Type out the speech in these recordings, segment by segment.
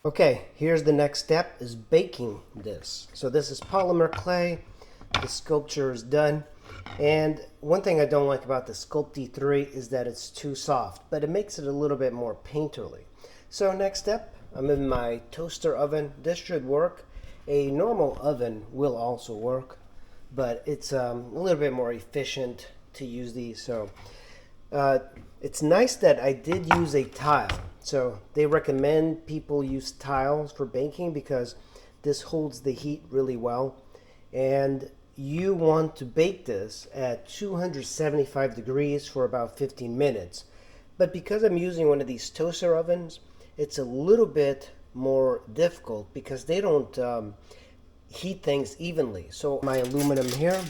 Okay, here's the next step, is baking this. So this is polymer clay. The sculpture is done. And one thing I don't like about the Sculpey 3 is that it's too soft, but it makes it a little bit more painterly. So next step, I'm in my toaster oven. This should work. A normal oven will also work, but it's a little bit more efficient to use these. So it's nice that I did use a tile. So they recommend people use tiles for baking because this holds the heat really well. And you want to bake this at 275 degrees for about 15 minutes. But because I'm using one of these toaster ovens, it's a little bit more difficult because they don't heat things evenly. So my aluminum here.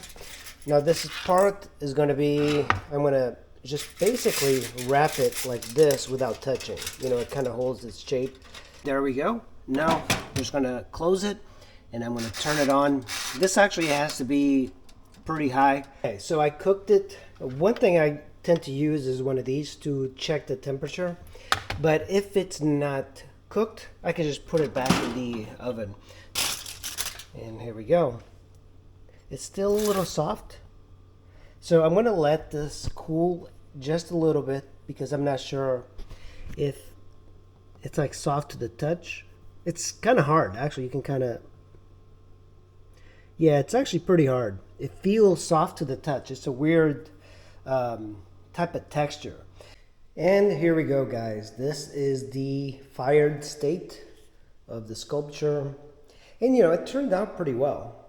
Now this part is going to be, I'm going to just basically wrap it like this without touching. You know, it kind of holds its shape. There we go. Now I'm just going to close it and I'm going to turn it on. This actually has to be pretty high. Okay, so I cooked it. One thing I tend to use is one of these to check the temperature. But if it's not cooked, I can just put it back in the oven. And here we go. It's still a little soft. So I'm going to let this cool just a little bit because I'm not sure if it's like soft to the touch. It's kind of hard. Actually, you can kind of... Yeah, it's actually pretty hard. It feels soft to the touch. It's a weird type of texture. And here we go, guys. This is the fired state of the sculpture. And, you know, it turned out pretty well.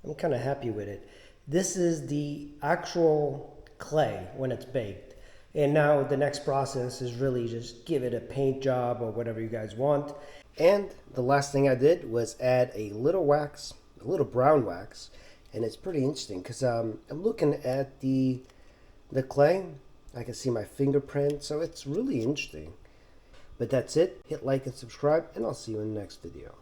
I'm kind of happy with it. This is the actual clay when it's baked. And now the next process is really just give it a paint job or whatever you guys want. And the last thing I did was add a little wax, a little brown wax. And it's pretty interesting because I'm looking at the clay. I can see my fingerprint, so it's really interesting. But that's it. Hit like and subscribe, and I'll see you in the next video.